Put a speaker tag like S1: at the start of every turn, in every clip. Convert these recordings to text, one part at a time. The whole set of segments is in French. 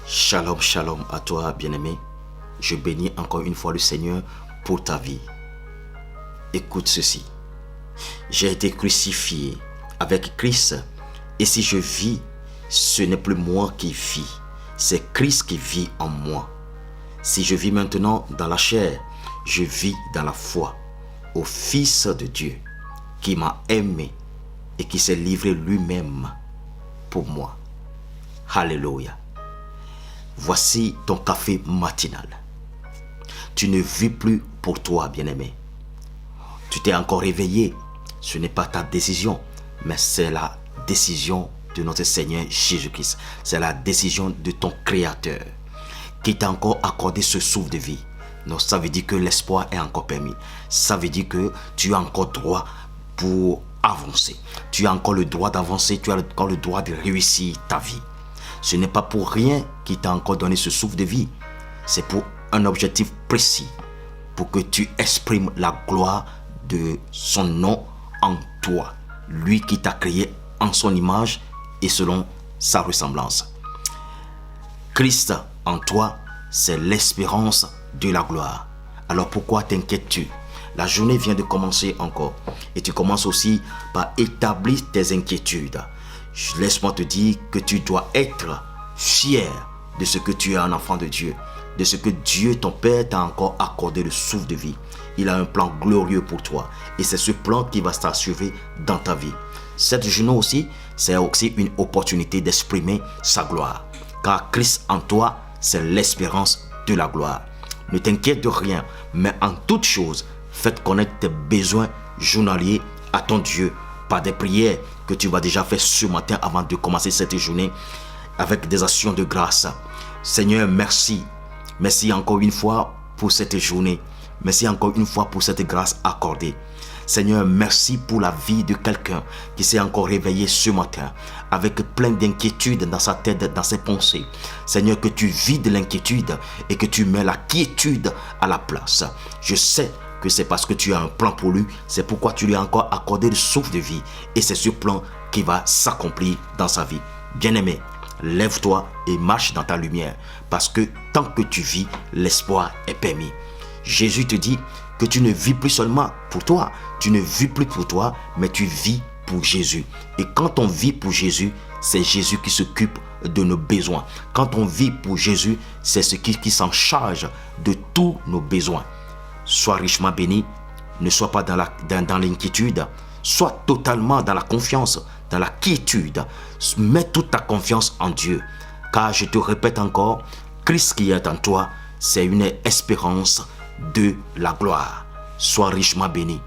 S1: Shalom, shalom à toi, bien-aimé. Je bénis encore une fois le Seigneur pour ta vie. Écoute ceci. J'ai été crucifié avec Christ. Et si je vis, ce n'est plus moi qui vis. C'est Christ qui vit en moi. Si je vis maintenant dans la chair, je vis dans la foi au Fils de Dieu qui m'a aimé et qui s'est livré lui-même pour moi. Alléluia. Voici ton café matinal. Tu ne vis plus pour toi, bien-aimé. Tu t'es encore réveillé. Ce n'est pas ta décision, mais c'est la décision de notre Seigneur Jésus-Christ. C'est la décision de ton Créateur qui t'a encore accordé ce souffle de vie. Donc ça veut dire que l'espoir est encore permis. Ça veut dire que tu as encore droit pour avancer. Tu as encore le droit d'avancer. Tu as encore le droit de réussir ta vie. Ce n'est pas pour rien qu'il t'a encore donné ce souffle de vie. C'est pour un objectif précis. Pour que tu exprimes la gloire de son nom en toi. Lui qui t'a créé en son image et selon sa ressemblance. Christ en toi, c'est l'espérance de la gloire. Alors pourquoi t'inquiètes-tu? La journée vient de commencer encore. Et tu commences aussi par établir tes inquiétudes. Laisse-moi te dire que tu dois être fier de ce que tu es un enfant de Dieu. De ce que Dieu, ton Père, t'a encore accordé le souffle de vie. Il a un plan glorieux pour toi. Et c'est ce plan qui va s'assurer dans ta vie. Cette journée aussi, c'est aussi une opportunité d'exprimer sa gloire. Car Christ en toi, c'est l'espérance de la gloire. Ne t'inquiète de rien, mais en toute chose, faites connaître tes besoins journaliers à ton Dieu par des prières que tu vas déjà faire ce matin avant de commencer cette journée avec des actions de grâce. Seigneur, merci. Merci encore une fois pour cette journée. Merci encore une fois pour cette grâce accordée. Seigneur, merci pour la vie de quelqu'un qui s'est encore réveillé ce matin avec plein d'inquiétudes dans sa tête, dans ses pensées. Seigneur, que tu vides l'inquiétude et que tu mets la quiétude à la place. Je sais que c'est parce que tu as un plan pour lui. C'est pourquoi tu lui as encore accordé le souffle de vie. Et c'est ce plan qui va s'accomplir dans sa vie. Bien-aimé, lève-toi et marche dans ta lumière. Parce que tant que tu vis, l'espoir est permis. Jésus te dit que tu ne vis plus seulement pour toi. Tu ne vis plus pour toi, mais tu vis pour Jésus. Et quand on vit pour Jésus, c'est Jésus qui s'occupe de nos besoins. Quand on vit pour Jésus, c'est ce qui s'en charge de tous nos besoins. Sois richement béni, ne sois pas dans l'inquiétude, sois totalement dans la confiance, dans la quiétude. Mets toute ta confiance en Dieu. Car je te répète encore, Christ qui est en toi, c'est une espérance de la gloire. Sois richement béni.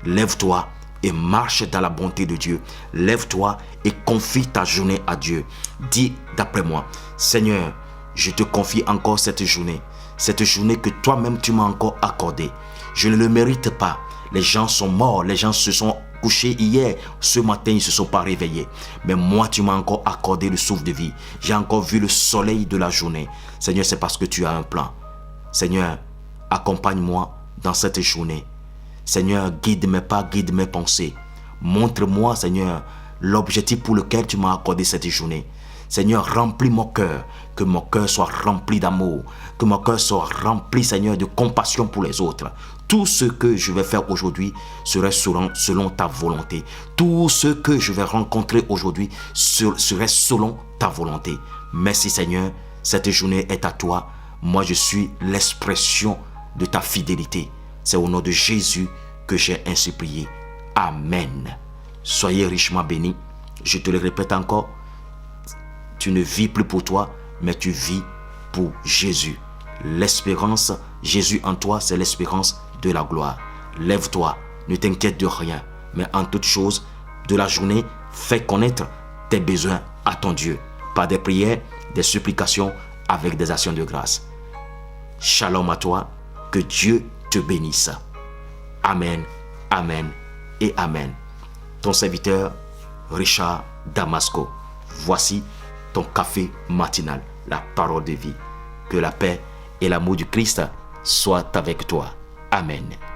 S1: Lève-toi et marche dans la bonté de Dieu. Lève-toi et confie ta journée à Dieu. Dis d'après moi, Seigneur, je te confie encore cette journée. Cette journée que toi-même tu m'as encore accordée. Je ne le mérite pas. Les gens sont morts, les gens se sont couchés hier. Ce matin, ils ne se sont pas réveillés. Mais moi, tu m'as encore accordé le souffle de vie. J'ai encore vu le soleil de la journée. Seigneur, c'est parce que tu as un plan. Seigneur, accompagne-moi dans cette journée. Seigneur, guide mes pas, guide mes pensées. Montre-moi, Seigneur, l'objectif pour lequel tu m'as accordé cette journée. Seigneur, remplis mon cœur, que mon cœur soit rempli d'amour, que mon cœur soit rempli, Seigneur, de compassion pour les autres. Tout ce que je vais faire aujourd'hui serait selon ta volonté. Tout ce que je vais rencontrer aujourd'hui serait selon ta volonté. Merci, Seigneur, cette journée est à toi. Moi, je suis l'expression de ta fidélité. C'est au nom de Jésus que j'ai ainsi prié. Amen. Soyez richement bénis. Je te le répète encore. Tu ne vis plus pour toi, mais tu vis pour Jésus. L'espérance, Jésus en toi, c'est l'espérance de la gloire. Lève-toi, ne t'inquiète de rien, mais en toute chose, de la journée, fais connaître tes besoins à ton Dieu, par des prières, des supplications, avec des actions de grâce. Shalom à toi, que Dieu te bénisse. Amen, amen et amen. Ton serviteur, Richard Damasco. Voici ton café matinal, la parole de vie. Que la paix et l'amour du Christ soient avec toi. Amen.